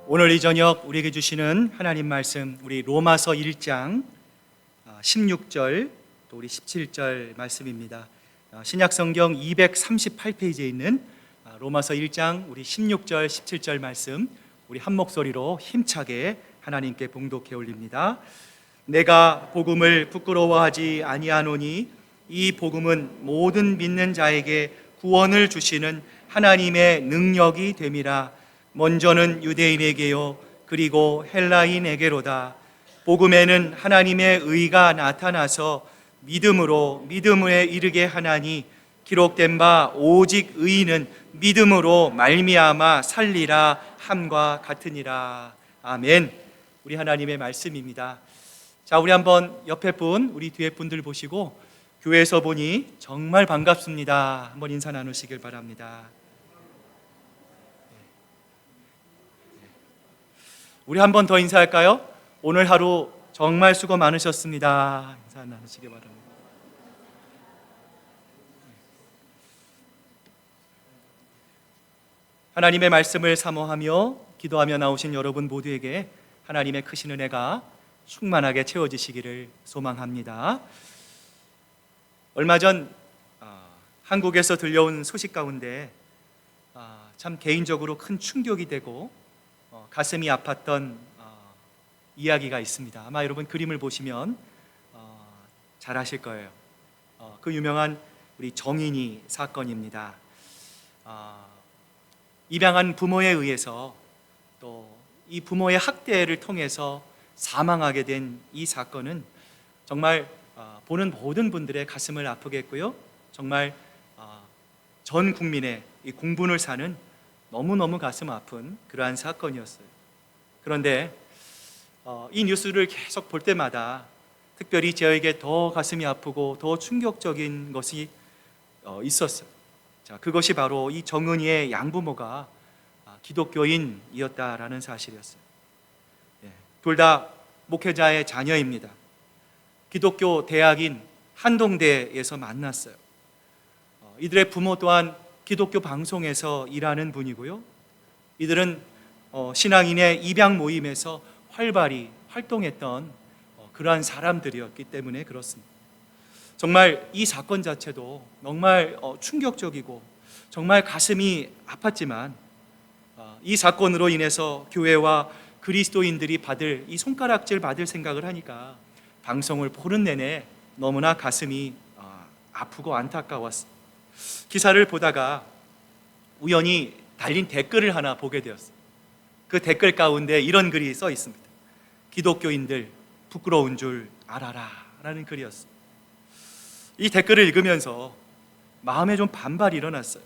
오늘 이 저녁 우리에게 주시는 하나님 말씀, 우리 로마서 1장 16절 또 우리 17절 말씀입니다. 신약 성경 238페이지에 있는 로마서 1장 우리 16절 17절 말씀, 우리 한 목소리로 힘차게 하나님께 봉독해 올립니다. 내가 복음을 부끄러워하지 아니하노니 이 복음은 모든 믿는 자에게 구원을 주시는 하나님의 능력이 됨이라. 먼저는 유대인에게요 그리고 헬라인에게로다. 복음에는 하나님의 의가 나타나서 믿음으로 믿음에 이르게 하나니 기록된 바 오직 의인은 믿음으로 말미암아 살리라 함과 같으니라. 아멘. 우리 하나님의 말씀입니다. 자, 우리 한번 옆에 분, 우리 뒤에 분들 보시고 교회에서 보니 정말 반갑습니다 한번 인사 나누시길 바랍니다. 우리 한 번 더 인사할까요? 오늘 하루 정말 수고 많으셨습니다. 인사 나누시기 바랍니다. 하나님의 말씀을 사모하며 기도하며 나오신 여러분 모두에게 하나님의 크신 은혜가 충만하게 채워지시기를 소망합니다. 얼마 전 한국에서 들려온 소식 가운데 참 개인적으로 큰 충격이 되고 가슴이 아팠던 이야기가 있습니다. 아마 여러분 그림을 보시면 잘 아실 거예요. 그 유명한 우리 정인이 사건입니다. 입양한 부모에 의해서 또 이 부모의 학대를 통해서 사망하게 된 이 사건은 정말 보는 모든 분들의 가슴을 아프게 했고요. 정말 전 국민의 이 공분을 사는 너무너무 가슴 아픈 그러한 사건이었어요. 그런데 이 뉴스를 계속 볼 때마다 특별히 저에게 더 가슴이 아프고 더 충격적인 것이 있었어요. 자, 그것이 바로 이 정은이의 양부모가 기독교인이었다라는 사실이었어요. 둘 다 목회자의 자녀입니다. 기독교 대학인 한동대에서 만났어요. 이들의 부모 또한 기독교 방송에서 일하는 분이고요. 이들은 신앙인의 입양 모임에서 활발히 활동했던 그러한 사람들이었기 때문에 그렇습니다. 정말 이 사건 자체도 정말 충격적이고 정말 가슴이 아팠지만 이 사건으로 인해서 교회와 그리스도인들이 받을 이 손가락질 받을 생각을 하니까 방송을 보는 내내 너무나 가슴이 아프고 안타까웠어요. 기사를 보다가 우연히 달린 댓글을 하나 보게 되었어요. 그 댓글 가운데 이런 글이 써 있습니다. 기독교인들 부끄러운 줄 알아라 라는 글이었어요. 이 댓글을 읽으면서 마음에 좀 반발이 일어났어요.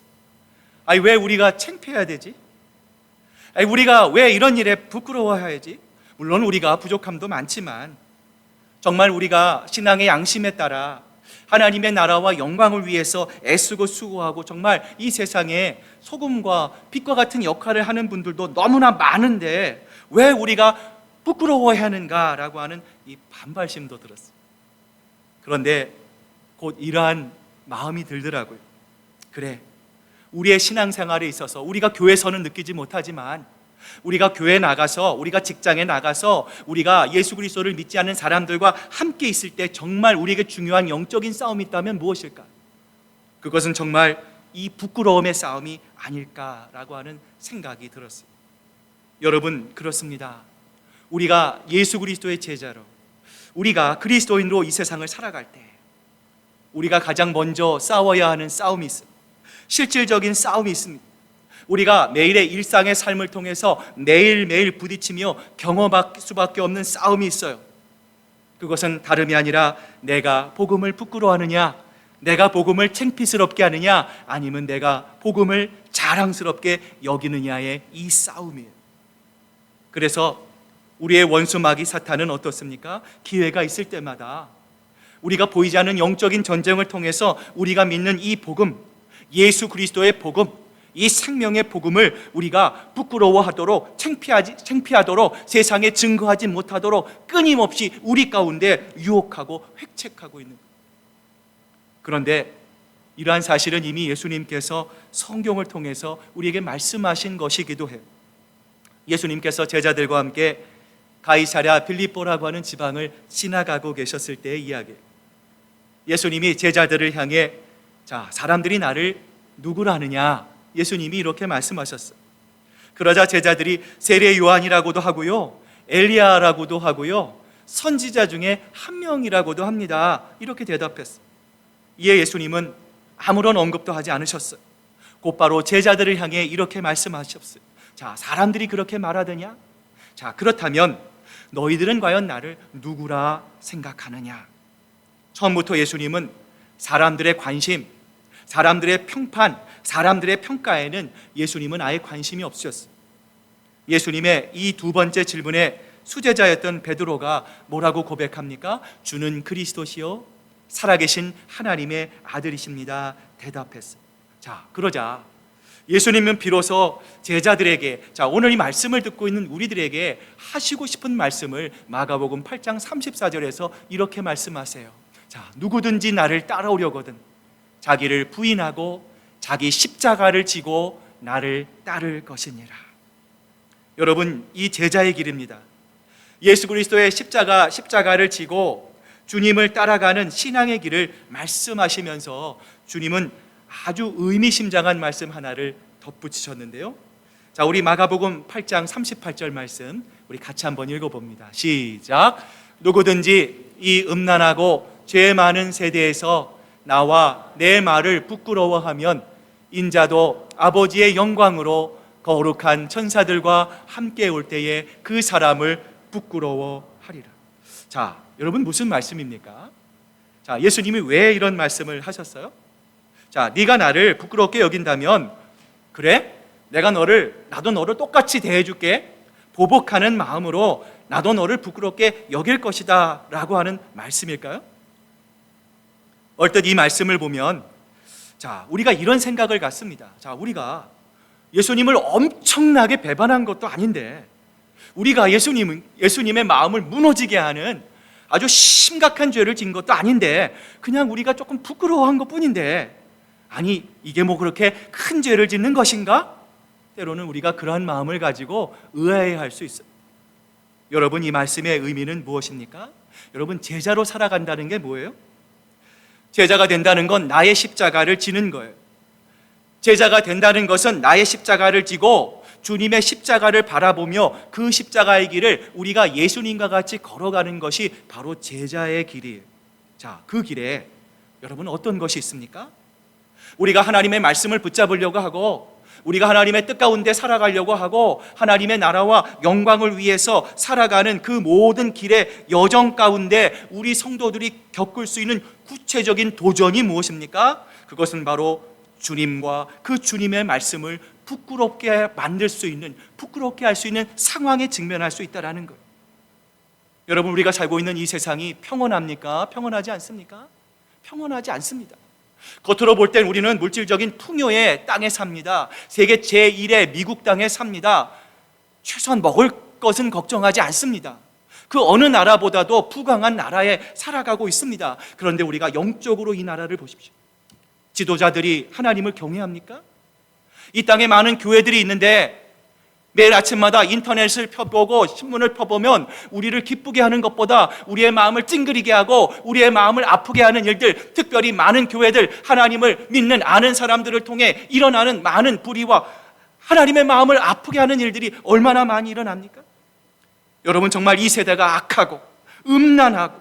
아니, 왜 우리가 창피해야 되지? 아니, 우리가 왜 이런 일에 부끄러워해야지? 물론 우리가 부족함도 많지만 정말 우리가 신앙의 양심에 따라 하나님의 나라와 영광을 위해서 애쓰고 수고하고 정말 이 세상에 소금과 빛과 같은 역할을 하는 분들도 너무나 많은데 왜 우리가 부끄러워해야 하는가라고 하는 이 반발심도 들었어요. 그런데 곧 이러한 마음이 들더라고요. 그래, 우리의 신앙생활에 있어서 우리가 교회에서는 느끼지 못하지만 우리가 교회에 나가서, 우리가 직장에 나가서 우리가 예수 그리스도를 믿지 않는 사람들과 함께 있을 때 정말 우리에게 중요한 영적인 싸움이 있다면 무엇일까? 그것은 정말 이 부끄러움의 싸움이 아닐까라고 하는 생각이 들었어요. 여러분, 그렇습니다. 우리가 예수 그리스도의 제자로, 우리가 그리스도인으로 이 세상을 살아갈 때 우리가 가장 먼저 싸워야 하는 싸움이 있습니다. 실질적인 싸움이 있습니다. 우리가 매일의 일상의 삶을 통해서 매일매일 부딪히며 경험할 수밖에 없는 싸움이 있어요. 그것은 다름이 아니라 내가 복음을 부끄러워하느냐, 내가 복음을 창피스럽게 하느냐, 아니면 내가 복음을 자랑스럽게 여기느냐의 이 싸움이에요. 그래서 우리의 원수 마귀 사탄은 어떻습니까? 기회가 있을 때마다 우리가 보이지 않는 영적인 전쟁을 통해서 우리가 믿는 이 복음, 예수 그리스도의 복음, 이 생명의 복음을 우리가 부끄러워하도록, 창피하도록, 세상에 증거하지 못하도록 끊임없이 우리 가운데 유혹하고 획책하고 있는 거예요. 그런데 이러한 사실은 이미 예수님께서 성경을 통해서 우리에게 말씀하신 것이기도 해요. 예수님께서 제자들과 함께 가이사랴 빌립보라고 하는 지방을 지나가고 계셨을 때의 이야기. 예수님이 제자들을 향해 자, 사람들이 나를 누구라 하느냐? 예수님이 이렇게 말씀하셨어요. 그러자 제자들이 세례 요한이라고도 하고요, 엘리야라고도 하고요, 선지자 중에 한 명이라고도 합니다. 이렇게 대답했어요. 이에 예수님은 아무런 언급도 하지 않으셨어요. 곧바로 제자들을 향해 이렇게 말씀하셨어요. 자, 사람들이 그렇게 말하더냐? 자, 그렇다면 너희들은 과연 나를 누구라 생각하느냐? 처음부터 예수님은 사람들의 관심, 사람들의 평판, 사람들의 평가에는 예수님은 아예 관심이 없으셨어요. 예수님의 이 두 번째 질문에 수제자였던 베드로가 뭐라고 고백합니까? 주는 그리스도시요 살아계신 하나님의 아들이십니다. 대답했어요. 자, 그러자 예수님은 비로소 제자들에게, 자, 오늘 이 말씀을 듣고 있는 우리들에게 하시고 싶은 말씀을 마가복음 8장 34절에서 이렇게 말씀하세요. 자, 누구든지 나를 따라오려거든 자기를 부인하고 자기 십자가를 지고 나를 따를 것이니라. 여러분, 이 제자의 길입니다. 예수 그리스도의 십자가를 지고 주님을 따라가는 신앙의 길을 말씀하시면서 주님은 아주 의미심장한 말씀 하나를 덧붙이셨는데요. 자, 우리 마가복음 8장 38절 말씀 우리 같이 한번 읽어봅니다. 시작. 누구든지 이 음란하고 죄 많은 세대에서 나와 내 말을 부끄러워하면 인자도 아버지의 영광으로 거룩한 천사들과 함께 올 때에 그 사람을 부끄러워하리라. 자, 여러분 무슨 말씀입니까? 자, 예수님이 왜 이런 말씀을 하셨어요? 자, 네가 나를 부끄럽게 여긴다면 그래? 나도 너를 똑같이 대해줄게. 보복하는 마음으로 나도 너를 부끄럽게 여길 것이다 라고 하는 말씀일까요? 얼뜻 이 말씀을 보면 자, 우리가 이런 생각을 갖습니다. 자, 우리가 예수님을 엄청나게 배반한 것도 아닌데 우리가 예수님의 마음을 무너지게 하는 아주 심각한 죄를 지은 것도 아닌데 그냥 우리가 조금 부끄러워한 것뿐인데 아니 이게 뭐 그렇게 큰 죄를 짓는 것인가? 때로는 우리가 그러한 마음을 가지고 의아해할 수 있어요. 여러분, 이 말씀의 의미는 무엇입니까? 여러분, 제자로 살아간다는 게 뭐예요? 제자가 된다는 건 나의 십자가를 지는 거예요. 제자가 된다는 것은 나의 십자가를 지고 주님의 십자가를 바라보며 그 십자가의 길을 우리가 예수님과 같이 걸어가는 것이 바로 제자의 길이에요. 자, 그 길에 여러분 어떤 것이 있습니까? 우리가 하나님의 말씀을 붙잡으려고 하고 우리가 하나님의 뜻 가운데 살아가려고 하고 하나님의 나라와 영광을 위해서 살아가는 그 모든 길의 여정 가운데 우리 성도들이 겪을 수 있는 구체적인 도전이 무엇입니까? 그것은 바로 주님과 그 주님의 말씀을 부끄럽게 만들 수 있는, 부끄럽게 할 수 있는 상황에 직면할 수 있다는 거예요. 여러분, 우리가 살고 있는 이 세상이 평온합니까? 평온하지 않습니까? 평온하지 않습니다. 겉으로 볼 땐 우리는 물질적인 풍요의 땅에 삽니다. 세계 제1의 미국 땅에 삽니다. 최소한 먹을 것은 걱정하지 않습니다. 그 어느 나라보다도 부강한 나라에 살아가고 있습니다. 그런데 우리가 영적으로 이 나라를 보십시오. 지도자들이 하나님을 경외합니까? 이 땅에 많은 교회들이 있는데 매일 아침마다 인터넷을 펴보고 신문을 펴보면 우리를 기쁘게 하는 것보다 우리의 마음을 찡그리게 하고 우리의 마음을 아프게 하는 일들, 특별히 많은 교회들, 하나님을 믿는 아는 사람들을 통해 일어나는 많은 불의와 하나님의 마음을 아프게 하는 일들이 얼마나 많이 일어납니까? 여러분, 정말 이 세대가 악하고 음란하고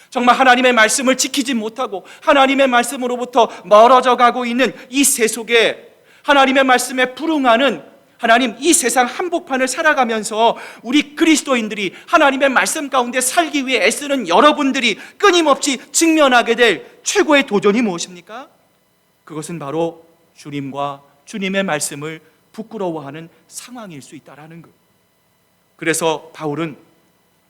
정말 하나님의 말씀을 지키지 못하고 하나님의 말씀으로부터 멀어져 가고 있는 이 세속에 하나님의 말씀에 불응하는 하나님, 이 세상 한복판을 살아가면서 우리 그리스도인들이 하나님의 말씀 가운데 살기 위해 애쓰는 여러분들이 끊임없이 직면하게 될 최고의 도전이 무엇입니까? 그것은 바로 주님과 주님의 말씀을 부끄러워하는 상황일 수 있다는 거예요. 그래서 바울은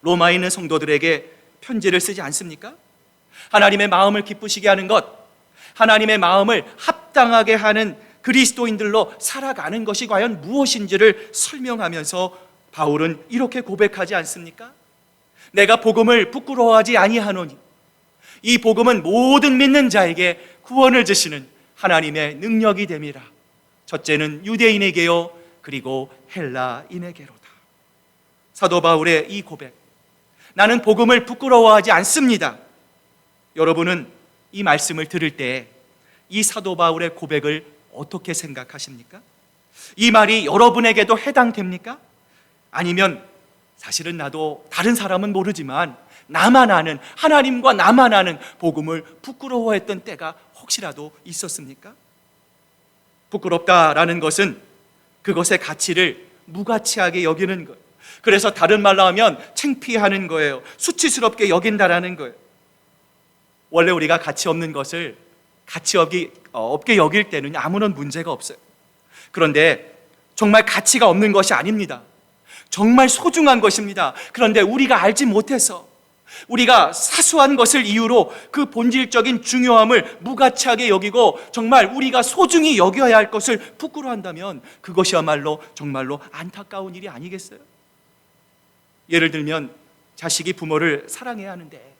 로마에 있는 성도들에게 편지를 쓰지 않습니까? 하나님의 마음을 기쁘시게 하는 것, 하나님의 마음을 합당하게 하는 그리스도인들로 살아가는 것이 과연 무엇인지를 설명하면서 바울은 이렇게 고백하지 않습니까? 내가 복음을 부끄러워하지 아니하노니 이 복음은 모든 믿는 자에게 구원을 주시는 하나님의 능력이 됨이라. 첫째는 유대인에게요, 그리고 헬라인에게로다. 사도 바울의 이 고백, 나는 복음을 부끄러워하지 않습니다. 여러분은 이 말씀을 들을 때 이 사도 바울의 고백을 어떻게 생각하십니까? 이 말이 여러분에게도 해당됩니까? 아니면 사실은 나도 다른 사람은 모르지만 나만 아는, 하나님과 나만 아는 복음을 부끄러워했던 때가 혹시라도 있었습니까? 부끄럽다라는 것은 그것의 가치를 무가치하게 여기는 거예요. 그래서 다른 말로 하면 창피하는 거예요. 수치스럽게 여긴다라는 거예요. 원래 우리가 가치 없는 것을 가치 없게 여길 때는 아무런 문제가 없어요. 그런데 정말 가치가 없는 것이 아닙니다. 정말 소중한 것입니다. 그런데 우리가 알지 못해서, 우리가 사소한 것을 이유로 그 본질적인 중요함을 무가치하게 여기고 정말 우리가 소중히 여겨야 할 것을 부끄러워한다면 그것이야말로 정말로 안타까운 일이 아니겠어요? 예를 들면 자식이 부모를 사랑해야 하는데,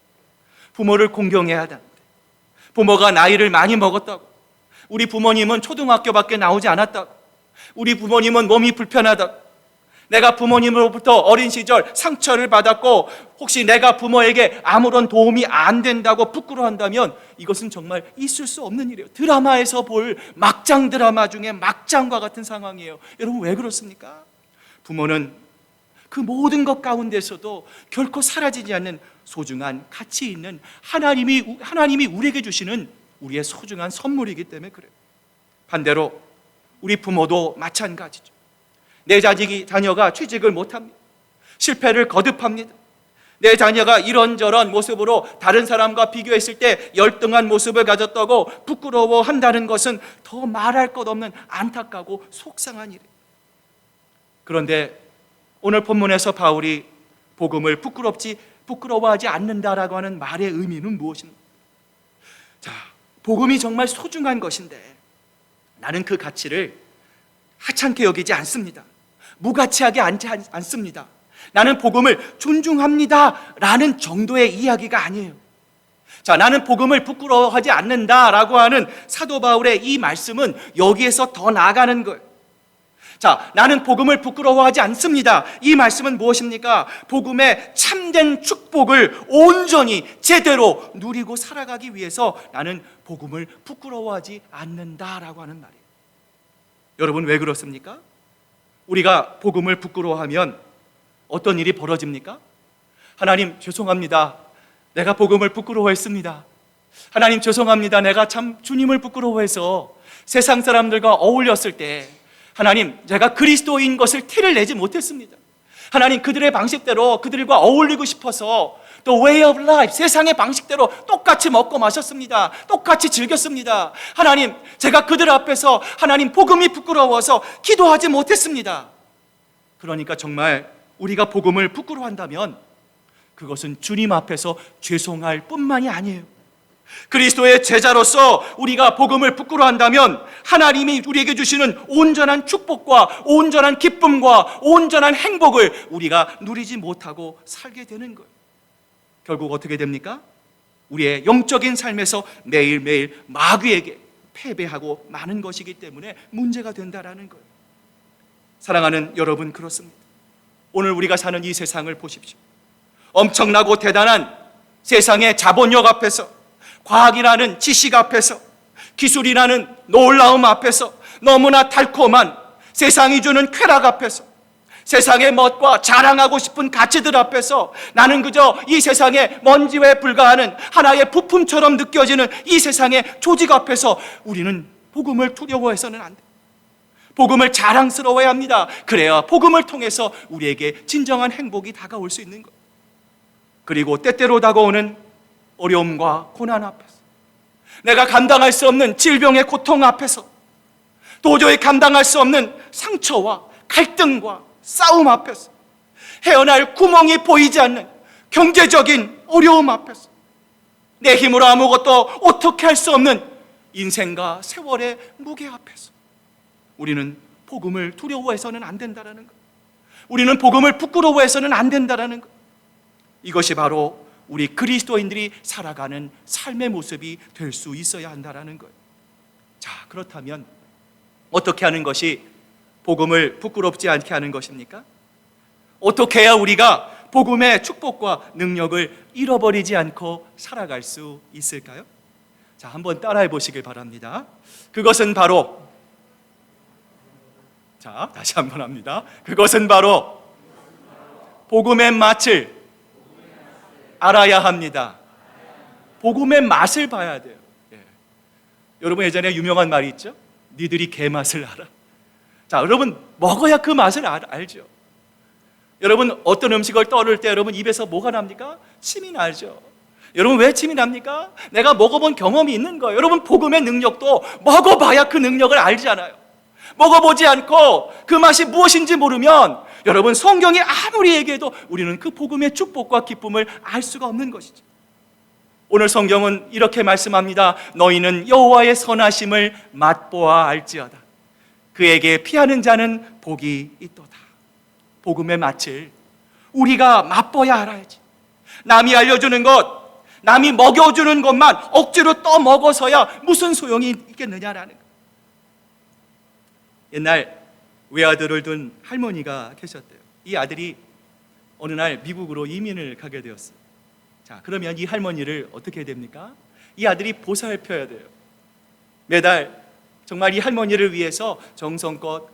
부모를 공경해야 하는데, 부모가 나이를 많이 먹었다고, 우리 부모님은 초등학교밖에 나오지 않았다고, 우리 부모님은 몸이 불편하다고, 내가 부모님으로부터 어린 시절 상처를 받았고 혹시 내가 부모에게 아무런 도움이 안 된다고 부끄러워한다면 이것은 정말 있을 수 없는 일이에요. 드라마에서 볼 막장 드라마 중에 막장과 같은 상황이에요. 여러분, 왜 그렇습니까? 부모는 그 모든 것 가운데서도 결코 사라지지 않는 소중한 가치 있는 하나님이 우리에게 주시는 우리의 소중한 선물이기 때문에 그래요. 반대로 우리 부모도 마찬가지죠. 내 자녀가 취직을 못합니다. 실패를 거듭합니다. 내 자녀가 이런저런 모습으로 다른 사람과 비교했을 때 열등한 모습을 가졌다고 부끄러워한다는 것은 더 말할 것 없는 안타깝고 속상한 일이에요. 그런데 오늘 본문에서 바울이 복음을 부끄러워하지 않는다라고 하는 말의 의미는 무엇입니까? 자, 복음이 정말 소중한 것인데 나는 그 가치를 하찮게 여기지 않습니다. 무가치하게 않습니다. 나는 복음을 존중합니다 라는 정도의 이야기가 아니에요. 자, 나는 복음을 부끄러워하지 않는다라고 하는 사도 바울의 이 말씀은 여기에서 더 나아가는 거예요. 자, 나는 복음을 부끄러워하지 않습니다. 이 말씀은 무엇입니까? 복음의 참된 축복을 온전히 제대로 누리고 살아가기 위해서 나는 복음을 부끄러워하지 않는다라고 하는 말이에요. 여러분, 왜 그렇습니까? 우리가 복음을 부끄러워하면 어떤 일이 벌어집니까? 하나님 죄송합니다. 내가 복음을 부끄러워했습니다. 하나님 죄송합니다. 내가 참 주님을 부끄러워해서 세상 사람들과 어울렸을 때 하나님, 제가 그리스도인 것을 티를 내지 못했습니다. 하나님, 그들의 방식대로 그들과 어울리고 싶어서 The way of life, 세상의 방식대로 똑같이 먹고 마셨습니다. 똑같이 즐겼습니다. 하나님, 제가 그들 앞에서 하나님 복음이 부끄러워서 기도하지 못했습니다. 그러니까 정말 우리가 복음을 부끄러워한다면 그것은 주님 앞에서 죄송할 뿐만이 아니에요. 그리스도의 제자로서 우리가 복음을 부끄러워한다면 하나님이 우리에게 주시는 온전한 축복과 온전한 기쁨과 온전한 행복을 우리가 누리지 못하고 살게 되는 거예요. 결국 어떻게 됩니까? 우리의 영적인 삶에서 매일매일 마귀에게 패배하고 마는 것이기 때문에 문제가 된다라는 거예요. 사랑하는 여러분, 그렇습니다. 오늘 우리가 사는 이 세상을 보십시오. 엄청나고 대단한 세상의 자본력 앞에서, 과학이라는 지식 앞에서, 기술이라는 놀라움 앞에서, 너무나 달콤한 세상이 주는 쾌락 앞에서, 세상의 멋과 자랑하고 싶은 가치들 앞에서 나는 그저 이 세상의 먼지에 불과하는 하나의 부품처럼 느껴지는 이 세상의 조직 앞에서 우리는 복음을 두려워해서는 안 돼요. 복음을 자랑스러워해야 합니다. 그래야 복음을 통해서 우리에게 진정한 행복이 다가올 수 있는 거예요. 그리고 때때로 다가오는 어려움과 고난 앞에서, 내가 감당할 수 없는 질병의 고통 앞에서, 도저히 감당할 수 없는 상처와 갈등과 싸움 앞에서, 헤어날 구멍이 보이지 않는 경제적인 어려움 앞에서, 내 힘으로 아무것도 어떻게 할 수 없는 인생과 세월의 무게 앞에서 우리는 복음을 두려워해서는 안 된다는 것, 우리는 복음을 부끄러워해서는 안 된다는 것, 이것이 바로 우리 그리스도인들이 살아가는 삶의 모습이 될 수 있어야 한다는 거예요. 자, 그렇다면 어떻게 하는 것이 복음을 부끄럽지 않게 하는 것입니까? 어떻게 해야 우리가 복음의 축복과 능력을 잃어버리지 않고 살아갈 수 있을까요? 자, 한번 따라해 보시길 바랍니다. 그것은 바로, 자, 다시 한번 합니다. 그것은 바로 복음의 맛을 알아야 합니다. 복음의 맛을 봐야 돼요. 예. 여러분 예전에 유명한 말이 있죠? 니들이 개 맛을 알아. 자, 여러분 먹어야 그 맛을 알죠. 여러분 어떤 음식을 떠올 때 여러분 입에서 뭐가 납니까? 침이 나죠. 여러분 왜 침이 납니까? 내가 먹어본 경험이 있는 거예요. 여러분 복음의 능력도 먹어봐야 그 능력을 알잖아요. 먹어보지 않고 그 맛이 무엇인지 모르면 여러분 성경이 아무리 얘기해도 우리는 그 복음의 축복과 기쁨을 알 수가 없는 것이죠. 오늘 성경은 이렇게 말씀합니다. 너희는 여호와의 선하심을 맛보아 알지어다. 그에게 피하는 자는 복이 있도다. 복음의 맛을 우리가 맛보야 알아야지. 남이 알려주는 것, 남이 먹여주는 것만 억지로 떠먹어서야 무슨 소용이 있겠느냐라는 것. 옛날 외아들을 둔 할머니가 계셨대요. 이 아들이 어느 날 미국으로 이민을 가게 되었어요. 자, 그러면 이 할머니를 어떻게 해야 됩니까? 이 아들이 보살펴야 돼요. 매달 정말 이 할머니를 위해서 정성껏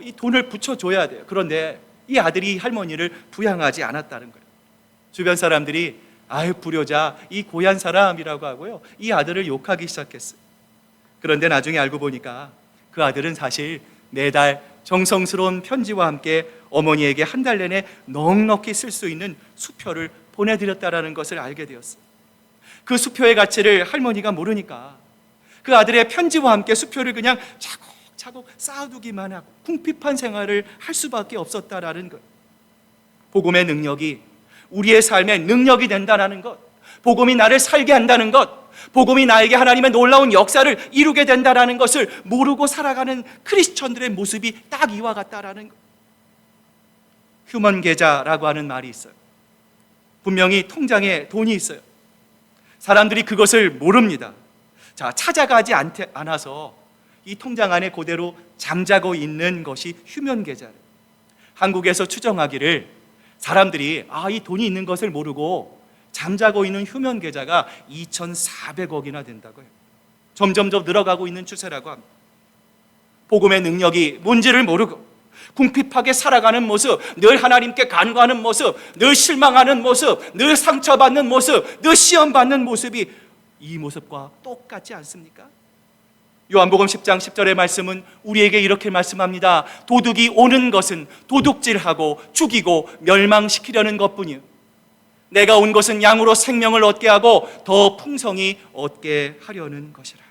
이 돈을 붙여줘야 돼요. 그런데 이 아들이 할머니를 부양하지 않았다는 거예요. 주변 사람들이 아유 불효자, 이 고얀 사람이라고 하고요, 이 아들을 욕하기 시작했어요. 그런데 나중에 알고 보니까 그 아들은 사실 매달 정성스러운 편지와 함께 어머니에게 한 달 내내 넉넉히 쓸 수 있는 수표를 보내드렸다라는 것을 알게 되었어요. 그 수표의 가치를 할머니가 모르니까 그 아들의 편지와 함께 수표를 그냥 차곡차곡 쌓아두기만 하고 궁핍한 생활을 할 수밖에 없었다라는 것. 복음의 능력이 우리의 삶의 능력이 된다는 것, 복음이 나를 살게 한다는 것, 복음이 나에게 하나님의 놀라운 역사를 이루게 된다는 것을 모르고 살아가는 크리스천들의 모습이 딱 이와 같다라는 것. 휴먼 계좌라고 하는 말이 있어요. 분명히 통장에 돈이 있어요. 사람들이 그것을 모릅니다. 자, 찾아가지 않아서 이 통장 안에 그대로 잠자고 있는 것이 휴먼 계좌예요. 한국에서 추정하기를 사람들이 이 돈이 있는 것을 모르고 잠자고 있는 휴먼 계좌가 2,400억이나 된다고요. 점점 더 늘어가고 있는 추세라고 합니다. 복음의 능력이 뭔지를 모르고 궁핍하게 살아가는 모습, 늘 하나님께 간구하는 모습, 늘 실망하는 모습, 늘 상처받는 모습, 늘 시험받는 모습이 이 모습과 똑같지 않습니까? 요한복음 10장 10절의 말씀은 우리에게 이렇게 말씀합니다. 도둑이 오는 것은 도둑질하고 죽이고 멸망시키려는 것뿐이요, 내가 온 것은 양으로 생명을 얻게 하고 더 풍성히 얻게 하려는 것이라.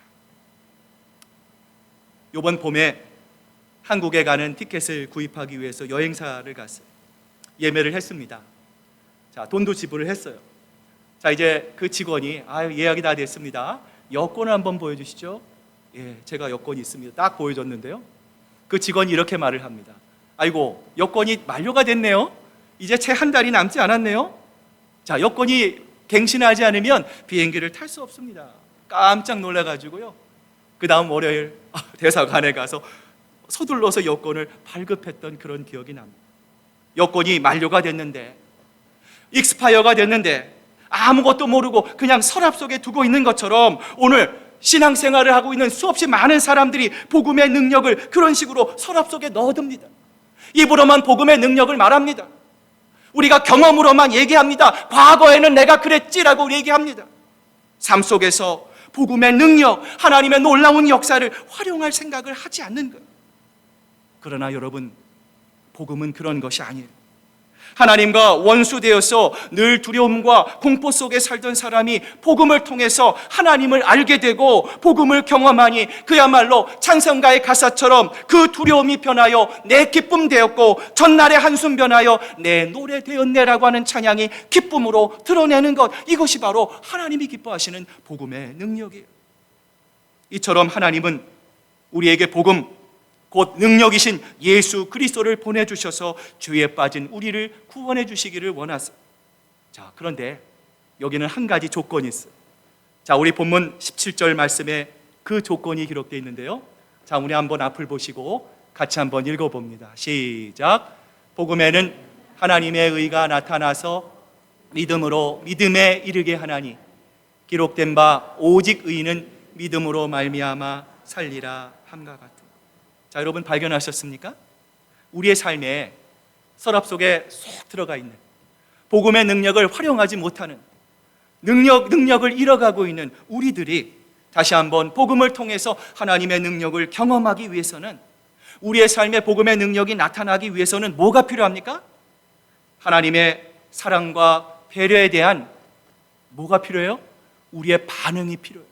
이번 봄에 한국에 가는 티켓을 구입하기 위해서 여행사를 갔어요. 예매를 했습니다. 자, 돈도 지불을 했어요. 자, 이제 그 직원이 예약이 다 됐습니다. 여권을 한번 보여주시죠. 예, 제가 여권이 있습니다. 딱 보여줬는데요, 그 직원이 이렇게 말을 합니다. 아이고, 여권이 만료가 됐네요. 이제 채 한 달이 남지 않았네요. 자, 여권이 갱신하지 않으면 비행기를 탈 수 없습니다. 깜짝 놀라가지고요, 그 다음 월요일 대사관에 가서 서둘러서 여권을 발급했던 그런 기억이 납니다. 여권이 만료가 됐는데, 익스파이어가 됐는데 아무것도 모르고 그냥 서랍 속에 두고 있는 것처럼 오늘 신앙생활을 하고 있는 수없이 많은 사람들이 복음의 능력을 그런 식으로 서랍 속에 넣어둡니다. 입으로만 복음의 능력을 말합니다. 우리가 경험으로만 얘기합니다. 과거에는 내가 그랬지라고 얘기합니다. 삶 속에서 복음의 능력, 하나님의 놀라운 역사를 활용할 생각을 하지 않는 거예요. 그러나 여러분, 복음은 그런 것이 아니에요. 하나님과 원수되어서 늘 두려움과 공포 속에 살던 사람이 복음을 통해서 하나님을 알게 되고 복음을 경험하니 그야말로 찬송가의 가사처럼 그 두려움이 변하여 내 기쁨 되었고 전날의 한숨 변하여 내 노래 되었네라고 하는 찬양이 기쁨으로 드러내는 것, 이것이 바로 하나님이 기뻐하시는 복음의 능력이에요. 이처럼 하나님은 우리에게 복음, 곧 능력이신 예수 그리스도를 보내주셔서 죄에 빠진 우리를 구원해 주시기를 원하세요. 자, 그런데 여기는 한 가지 조건이 있어요. 자, 우리 본문 17절 말씀에 그 조건이 기록되어 있는데요, 자, 우리 한번 앞을 보시고 같이 한번 읽어봅니다. 시작. 복음에는 하나님의 의가 나타나서 믿음으로 믿음에 이르게 하나니 기록된 바 오직 의인은 믿음으로 말미암아 살리라 함과 같은. 자, 여러분 발견하셨습니까? 우리의 삶에 서랍 속에 쏙 들어가 있는 복음의 능력을 활용하지 못하는 능력을 잃어가고 있는 우리들이 다시 한번 복음을 통해서 하나님의 능력을 경험하기 위해서는, 우리의 삶에 복음의 능력이 나타나기 위해서는 뭐가 필요합니까? 하나님의 사랑과 배려에 대한 뭐가 필요해요? 우리의 반응이 필요해요.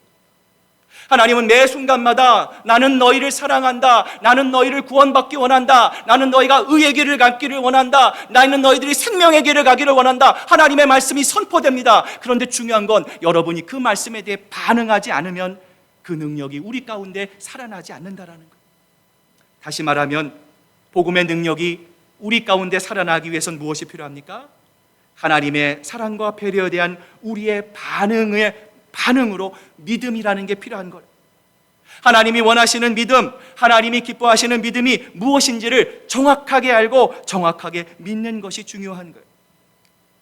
하나님은 매 순간마다 나는 너희를 사랑한다, 나는 너희를 구원받기 원한다, 나는 너희가 의의 길을 갖기를 원한다, 나는 너희들이 생명의 길을 가기를 원한다, 하나님의 말씀이 선포됩니다. 그런데 중요한 건 여러분이 그 말씀에 대해 반응하지 않으면 그 능력이 우리 가운데 살아나지 않는다라는 거예요. 다시 말하면 복음의 능력이 우리 가운데 살아나기 위해서는 무엇이 필요합니까? 하나님의 사랑과 배려에 대한 우리의 반응으로 믿음이라는 게 필요한 거예요. 하나님이 원하시는 믿음, 하나님이 기뻐하시는 믿음이 무엇인지를 정확하게 알고 정확하게 믿는 것이 중요한 거예요.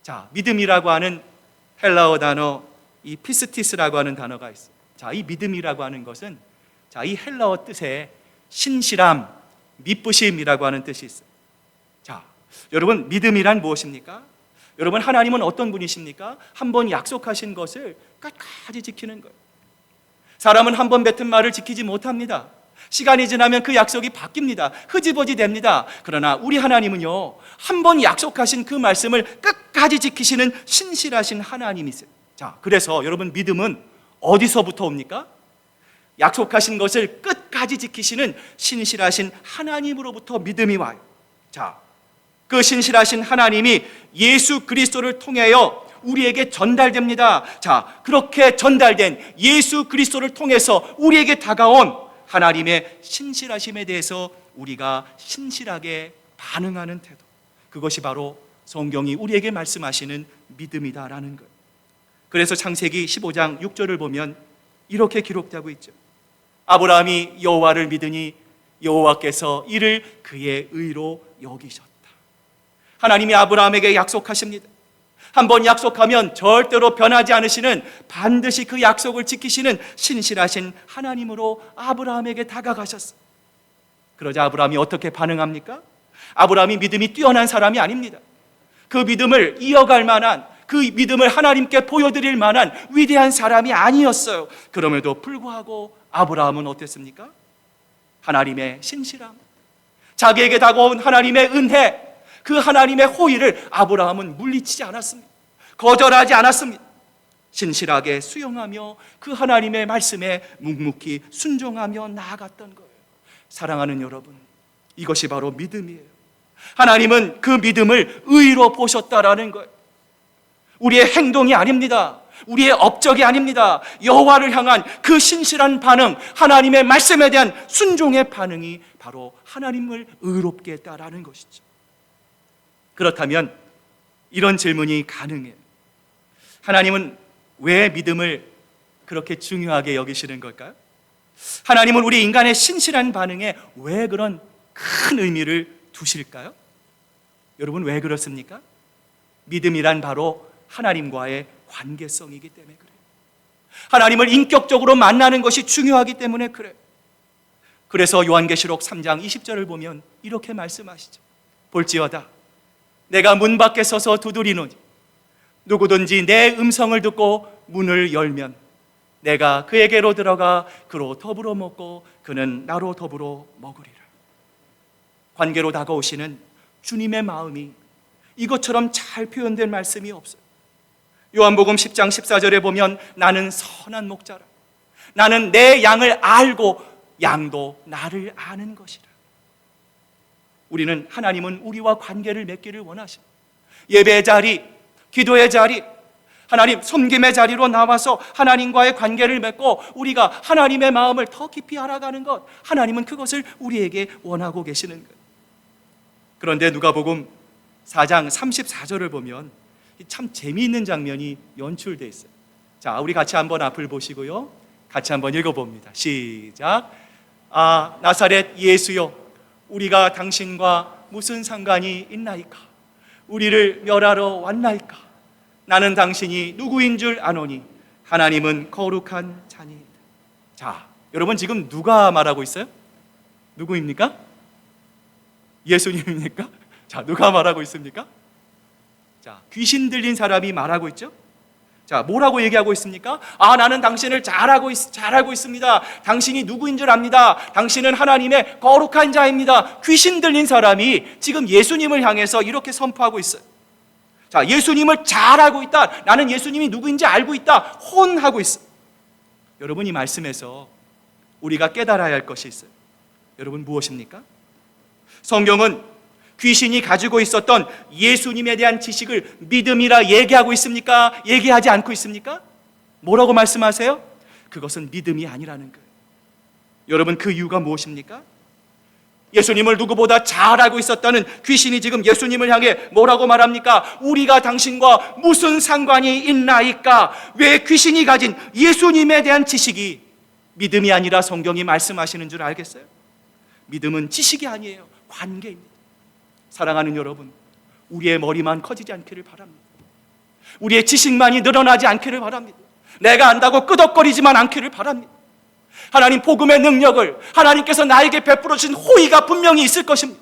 자, 믿음이라고 하는 헬라어 단어, 이 피스티스라고 하는 단어가 있어요. 자, 이 믿음이라고 하는 것은, 자, 이 헬라어 뜻에 신실함, 미쁘심이라고 하는 뜻이 있어요. 자, 여러분 믿음이란 무엇입니까? 여러분, 하나님은 어떤 분이십니까? 한번 약속하신 것을 끝까지 지키는 거예요. 사람은 한번 뱉은 말을 지키지 못합니다. 시간이 지나면 그 약속이 바뀝니다. 흐지부지 됩니다. 그러나 우리 하나님은요, 한번 약속하신 그 말씀을 끝까지 지키시는 신실하신 하나님이세요. 자, 그래서 여러분 믿음은 어디서부터 옵니까? 약속하신 것을 끝까지 지키시는 신실하신 하나님으로부터 믿음이 와요. 자, 그 신실하신 하나님이 예수 그리스도를 통하여 우리에게 전달됩니다. 자, 그렇게 전달된 예수 그리스도를 통해서 우리에게 다가온 하나님의 신실하심에 대해서 우리가 신실하게 반응하는 태도, 그것이 바로 성경이 우리에게 말씀하시는 믿음이다라는 거예요. 그래서 창세기 15장 6절을 보면 이렇게 기록되고 있죠. 아브라함이 여호와를 믿으니 여호와께서 이를 그의 의로 여기셨다. 하나님이 아브라함에게 약속하십니다. 한번 약속하면 절대로 변하지 않으시는, 반드시 그 약속을 지키시는 신실하신 하나님으로 아브라함에게 다가가셨어요. 그러자 아브라함이 어떻게 반응합니까? 아브라함이 믿음이 뛰어난 사람이 아닙니다. 그 믿음을 이어갈 만한, 그 믿음을 하나님께 보여드릴 만한 위대한 사람이 아니었어요. 그럼에도 불구하고 아브라함은 어땠습니까? 하나님의 신실함, 자기에게 다가온 하나님의 은혜, 그 하나님의 호의를 아브라함은 물리치지 않았습니다. 거절하지 않았습니다. 신실하게 수용하며 그 하나님의 말씀에 묵묵히 순종하며 나아갔던 거예요. 사랑하는 여러분, 이것이 바로 믿음이에요. 하나님은 그 믿음을 의로 보셨다라는 거예요. 우리의 행동이 아닙니다. 우리의 업적이 아닙니다. 여호와를 향한 그 신실한 반응, 하나님의 말씀에 대한 순종의 반응이 바로 하나님을 의롭게 했다라는 것이죠. 그렇다면 이런 질문이 가능해요. 하나님은 왜 믿음을 그렇게 중요하게 여기시는 걸까요? 하나님은 우리 인간의 신실한 반응에 왜 그런 큰 의미를 두실까요? 여러분, 왜 그렇습니까? 믿음이란 바로 하나님과의 관계성이기 때문에 그래요. 하나님을 인격적으로 만나는 것이 중요하기 때문에 그래요. 그래서 요한계시록 3장 20절을 보면 이렇게 말씀하시죠. 볼지어다 내가 문 밖에 서서 두드리노니 누구든지 내 음성을 듣고 문을 열면 내가 그에게로 들어가 그로 더불어 먹고 그는 나로 더불어 먹으리라. 관계로 다가오시는 주님의 마음이 이것처럼 잘 표현된 말씀이 없어요. 요한복음 10장 14절에 보면 나는 선한 목자라, 나는 내 양을 알고 양도 나를 아는 것이라. 우리는, 하나님은 우리와 관계를 맺기를 원하십니다. 예배의 자리, 기도의 자리, 하나님 섬김의 자리로 나와서 하나님과의 관계를 맺고 우리가 하나님의 마음을 더 깊이 알아가는 것, 하나님은 그것을 우리에게 원하고 계시는 것. 그런데 누가복음 4장 34절을 보면 참 재미있는 장면이 연출되어 있어요. 자, 우리 같이 한번 앞을 보시고요, 같이 한번 읽어봅니다. 시작. 아, 나사렛 예수여, 우리가 당신과 무슨 상관이 있나이까? 우리를 멸하러 왔나이까? 나는 당신이 누구인 줄 아노니 하나님은 거룩한 자니이다. 자, 여러분 지금 누가 말하고 있어요? 누구입니까? 예수님입니까? 자, 누가 말하고 있습니까? 자, 귀신 들린 사람이 말하고 있죠? 자, 뭐라고 얘기하고 있습니까? 나는 당신을 잘 알고 있습니다. 당신이 누구인 줄 압니다. 당신은 하나님의 거룩한 자입니다. 귀신 들린 사람이 지금 예수님을 향해서 이렇게 선포하고 있어요. 자, 예수님을 잘 알고 있다. 나는 예수님이 누구인지 알고 있다. 혼하고 있어요. 여러분, 이 말씀에서 우리가 깨달아야 할 것이 있어요. 여러분, 무엇입니까? 성경은 귀신이 가지고 있었던 예수님에 대한 지식을 믿음이라 얘기하고 있습니까? 얘기하지 않고 있습니까? 뭐라고 말씀하세요? 그것은 믿음이 아니라는 거예요. 여러분, 그 이유가 무엇입니까? 예수님을 누구보다 잘 알고 있었다는 귀신이 지금 예수님을 향해 뭐라고 말합니까? 우리가 당신과 무슨 상관이 있나이까? 왜 귀신이 가진 예수님에 대한 지식이 믿음이 아니라 성경이 말씀하시는 줄 알겠어요? 믿음은 지식이 아니에요. 관계입니다. 사랑하는 여러분, 우리의 머리만 커지지 않기를 바랍니다. 우리의 지식만이 늘어나지 않기를 바랍니다. 내가 안다고 끄덕거리지만 않기를 바랍니다. 하나님 복음의 능력을 하나님께서 나에게 베풀어 주신 호의가 분명히 있을 것입니다.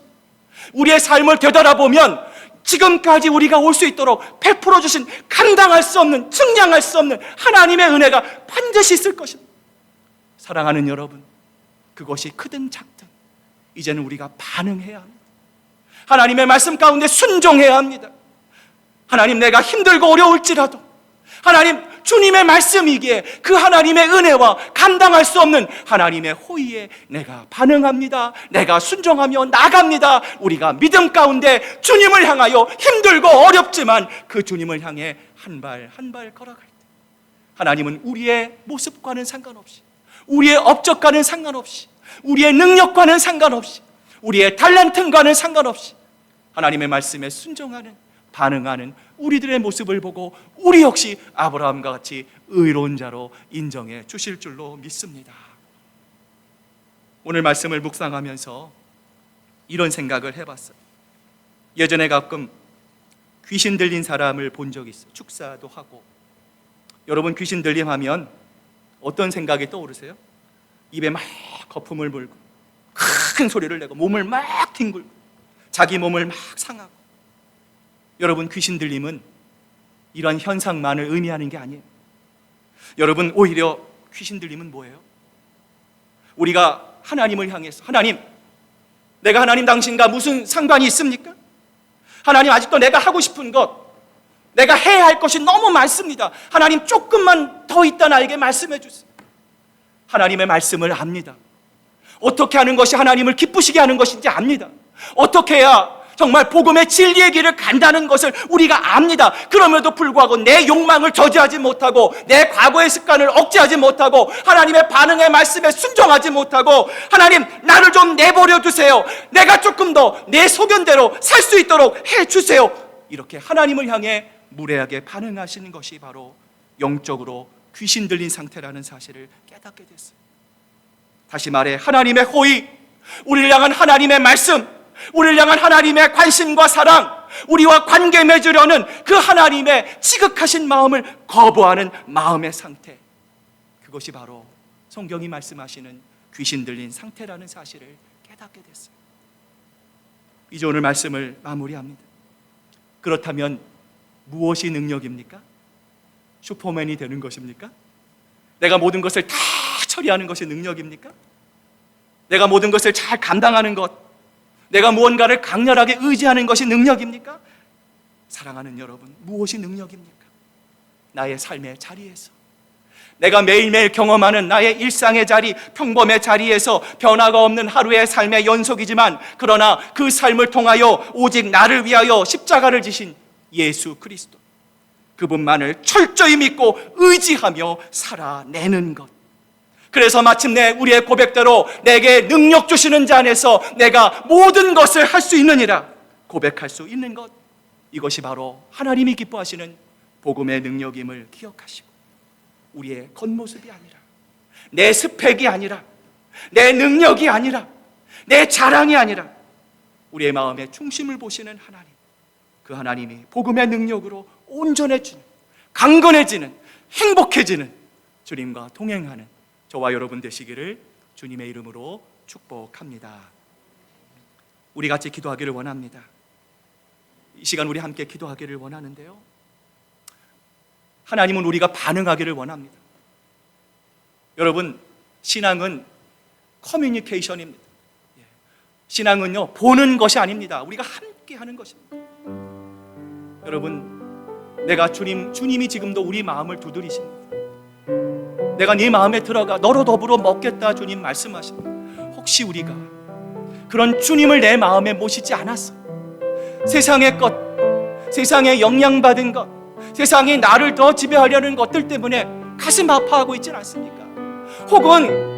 우리의 삶을 되돌아보면 지금까지 우리가 올 수 있도록 베풀어 주신 감당할 수 없는, 측량할 수 없는 하나님의 은혜가 반드시 있을 것입니다. 사랑하는 여러분, 그것이 크든 작든 이제는 우리가 반응해야 합니다. 하나님의 말씀 가운데 순종해야 합니다. 하나님, 내가 힘들고 어려울지라도 하나님, 주님의 말씀이기에 그 하나님의 은혜와 감당할 수 없는 하나님의 호의에 내가 반응합니다. 내가 순종하며 나갑니다. 우리가 믿음 가운데 주님을 향하여 힘들고 어렵지만 그 주님을 향해 한 발 한 발 걸어갈 때 하나님은 우리의 모습과는 상관없이, 우리의 업적과는 상관없이, 우리의 능력과는 상관없이, 우리의 탤런트과는 상관없이 하나님의 말씀에 순종하는, 반응하는 우리들의 모습을 보고 우리 역시 아브라함과 같이 의로운 자로 인정해 주실 줄로 믿습니다. 오늘 말씀을 묵상하면서 이런 생각을 해봤어요. 예전에 가끔 귀신 들린 사람을 본 적이 있어요. 축사도 하고. 여러분, 귀신 들림 하면 어떤 생각이 떠오르세요? 입에 막 거품을 물고 큰 소리를 내고 몸을 막 뒹굴고 자기 몸을 막 상하고. 여러분, 귀신 들림은 이런 현상만을 의미하는 게 아니에요. 여러분, 오히려 귀신 들림은 뭐예요? 우리가 하나님을 향해서, 하나님, 내가 하나님 당신과 무슨 상관이 있습니까? 하나님, 아직도 내가 하고 싶은 것, 내가 해야 할 것이 너무 많습니다. 하나님, 조금만 더 있다 나에게 말씀해 주세요. 하나님의 말씀을 압니다. 어떻게 하는 것이 하나님을 기쁘시게 하는 것인지 압니다. 어떻게 해야 정말 복음의 진리의 길을 간다는 것을 우리가 압니다. 그럼에도 불구하고 내 욕망을 저지하지 못하고 내 과거의 습관을 억제하지 못하고 하나님의 반응의 말씀에 순종하지 못하고 하나님, 나를 좀 내버려 두세요. 내가 조금 더 내 소견대로 살 수 있도록 해주세요. 이렇게 하나님을 향해 무례하게 반응하시는 것이 바로 영적으로 귀신 들린 상태라는 사실을 깨닫게 됐어요. 다시 말해, 하나님의 호의, 우리를 향한 하나님의 말씀, 우리를 향한 하나님의 관심과 사랑, 우리와 관계 맺으려는 그 하나님의 지극하신 마음을 거부하는 마음의 상태, 그것이 바로 성경이 말씀하시는 귀신 들린 상태라는 사실을 깨닫게 됐어요. 이제 오늘 말씀을 마무리합니다. 그렇다면 무엇이 능력입니까? 슈퍼맨이 되는 것입니까? 내가 모든 것을 다 처리하는 것이 능력입니까? 내가 모든 것을 잘 감당하는 것, 내가 무언가를 강렬하게 의지하는 것이 능력입니까? 사랑하는 여러분, 무엇이 능력입니까? 나의 삶의 자리에서, 내가 매일매일 경험하는 나의 일상의 자리, 평범의 자리에서 변화가 없는 하루의 삶의 연속이지만, 그러나 그 삶을 통하여 오직 나를 위하여 십자가를 지신 예수 그리스도, 그분만을 철저히 믿고 의지하며 살아내는 것. 그래서 마침내 우리의 고백대로 내게 능력 주시는 자 안에서 내가 모든 것을 할 수 있느니라 고백할 수 있는 것, 이것이 바로 하나님이 기뻐하시는 복음의 능력임을 기억하시고, 우리의 겉모습이 아니라, 내 스펙이 아니라, 내 능력이 아니라, 내 자랑이 아니라 우리의 마음의 중심을 보시는 하나님, 그 하나님이 복음의 능력으로 온전해지는, 강건해지는, 행복해지는 주님과 동행하는 저와 여러분 되시기를 주님의 이름으로 축복합니다. 우리 같이 기도하기를 원합니다. 이 시간 우리 함께 기도하기를 원하는데요, 하나님은 우리가 반응하기를 원합니다. 여러분, 신앙은 커뮤니케이션입니다. 신앙은요, 보는 것이 아닙니다. 우리가 함께 하는 것입니다. 여러분, 내가 주님이 지금도 우리 마음을 두드리십니다. 내가 네 마음에 들어가 너로 더불어 먹겠다 주님 말씀하십니다. 혹시 우리가 그런 주님을 내 마음에 모시지 않았어? 세상의 것, 세상에 영향받은 것, 세상이 나를 더 지배하려는 것들 때문에 가슴 아파하고 있지는 않습니까? 혹은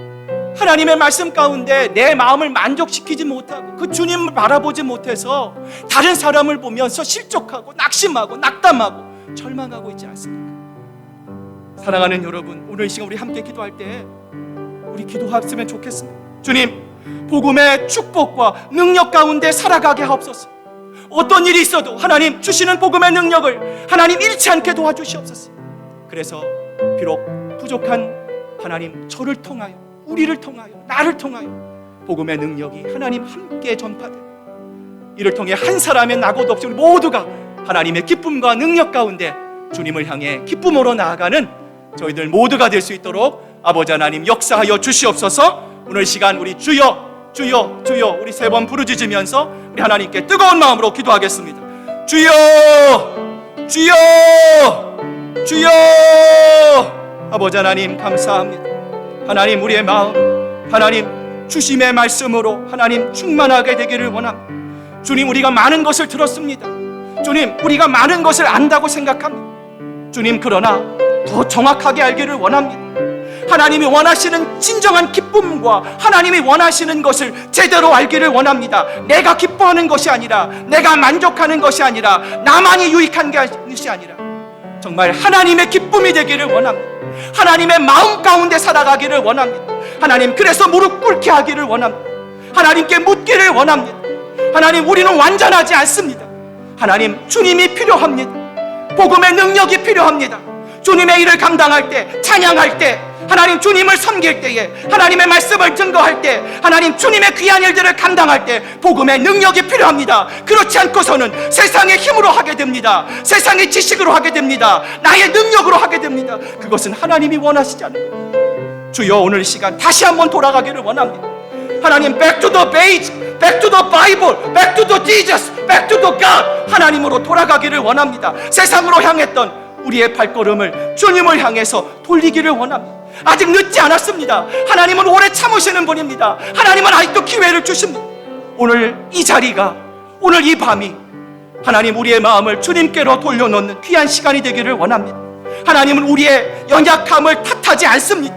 하나님의 말씀 가운데 내 마음을 만족시키지 못하고 그 주님을 바라보지 못해서 다른 사람을 보면서 실족하고 낙심하고 낙담하고 절망하고 있지 않습니까? 사랑하는 여러분, 오늘 이 시간 우리 함께 기도할 때 우리 기도했으면 좋겠습니다. 주님, 복음의 축복과 능력 가운데 살아가게 하옵소서. 어떤 일이 있어도 하나님 주시는 복음의 능력을 하나님 잃지 않게 도와주시옵소서. 그래서 비록 부족한 하나님 저를 통하여, 우리를 통하여, 나를 통하여 복음의 능력이 하나님 함께 전파되고, 이를 통해 한 사람의 낙오도 없이 우리 모두가 하나님의 기쁨과 능력 가운데 주님을 향해 기쁨으로 나아가는 저희들 모두가 될 수 있도록 아버지 하나님 역사하여 주시옵소서. 오늘 시간 우리 주여 주여 주여 우리 세 번 부르짖으면서 우리 하나님께 뜨거운 마음으로 기도하겠습니다. 주여 주여 주여. 아버지 하나님 감사합니다. 하나님, 우리의 마음 하나님 주심의 말씀으로 하나님 충만하게 되기를 원합니다. 주님, 우리가 많은 것을 들었습니다. 주님, 우리가 많은 것을 안다고 생각합니다. 주님, 그러나 더 정확하게 알기를 원합니다. 하나님이 원하시는 진정한 기쁨과 하나님이 원하시는 것을 제대로 알기를 원합니다. 내가 기뻐하는 것이 아니라, 내가 만족하는 것이 아니라, 나만이 유익한 것이 아니라 정말 하나님의 기쁨이 되기를 원합니다. 하나님의 마음 가운데 살아가기를 원합니다. 하나님, 그래서 무릎 꿇게 하기를 원합니다. 하나님께 묻기를 원합니다. 하나님, 우리는 완전하지 않습니다. 하나님, 주님이 필요합니다. 복음의 능력이 필요합니다. 주님의 일을 감당할 때, 찬양할 때, 하나님 주님을 섬길 때에, 하나님의 말씀을 증거할 때, 하나님 주님의 귀한 일들을 감당할 때 복음의 능력이 필요합니다. 그렇지 않고서는 세상의 힘으로 하게 됩니다. 세상의 지식으로 하게 됩니다. 나의 능력으로 하게 됩니다. 그것은 하나님이 원하시지 않는 겁니다. 주여, 오늘 시간 다시 한번 돌아가기를 원합니다. 하나님, back to the page, back to the Bible, back to the Jesus, back to the God, 하나님으로 돌아가기를 원합니다. 세상으로 향했던 우리의 발걸음을 주님을 향해서 돌리기를 원합니다. 아직 늦지 않았습니다. 하나님은 오래 참으시는 분입니다. 하나님은 아직도 기회를 주십니다. 오늘 이 자리가, 오늘 이 밤이 하나님 우리의 마음을 주님께로 돌려놓는 귀한 시간이 되기를 원합니다. 하나님은 우리의 연약함을 탓하지 않습니다.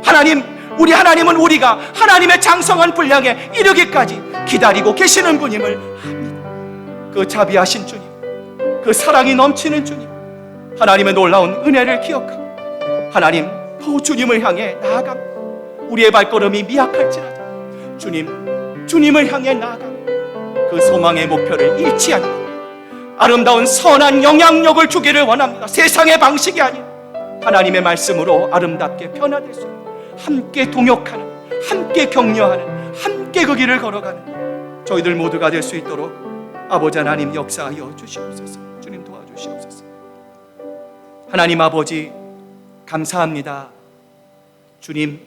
하나님은 우리가 하나님의 장성한 분량에 이르기까지 기다리고 계시는 분임을 압니다. 그 자비하신 주님, 그 사랑이 넘치는 주님, 하나님의 놀라운 은혜를 기억하고 하나님 더 주님을 향해 나아갑니다. 우리의 발걸음이 미약할지라도 주님을 향해 나아갑니다. 그 소망의 목표를 잃지 않고 아름다운 선한 영향력을 주기를 원합니다. 세상의 방식이 아닌 하나님의 말씀으로 아름답게 변화될 수 있는, 함께 동역하는, 함께 격려하는, 함께 그 길을 걸어가는 저희들 모두가 될 수 있도록 아버지 하나님 역사하여 주시옵소서. 주님 도와주시옵소서. 하나님 아버지 감사합니다. 주님,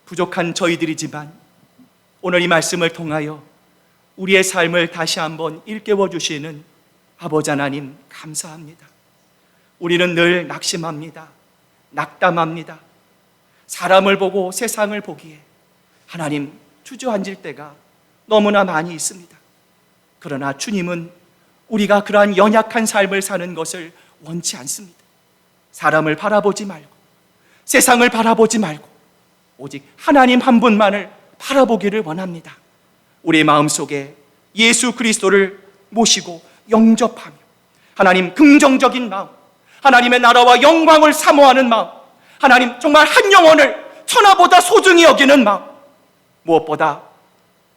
부족한 저희들이지만 오늘 이 말씀을 통하여 우리의 삶을 다시 한번 일깨워 주시는 아버지 하나님 감사합니다. 우리는 늘 낙심합니다. 낙담합니다. 사람을 보고 세상을 보기에 하나님 주저앉을 때가 너무나 많이 있습니다. 그러나 주님은 우리가 그러한 연약한 삶을 사는 것을 원치 않습니다. 사람을 바라보지 말고, 세상을 바라보지 말고 오직 하나님 한 분만을 바라보기를 원합니다. 우리의 마음속에 예수 그리스도를 모시고 영접하며 하나님 긍정적인 마음, 하나님의 나라와 영광을 사모하는 마음, 하나님 정말 한 영혼을 천하보다 소중히 여기는 마음, 무엇보다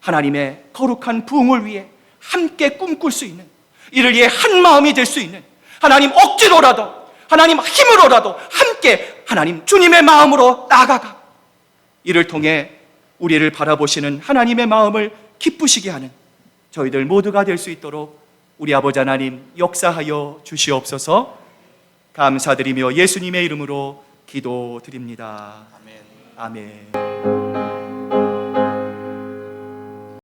하나님의 거룩한 부흥을 위해 함께 꿈꿀 수 있는 이를 위해 한 마음이 될 수 있는, 하나님 억지로라도, 하나님 힘으로라도 함께 하나님 주님의 마음으로 나아가가 이를 통해 우리를 바라보시는 하나님의 마음을 기쁘시게 하는 저희들 모두가 될 수 있도록 우리 아버지 하나님 역사하여 주시옵소서. 감사드리며 예수님의 이름으로 기도드립니다. 아멘.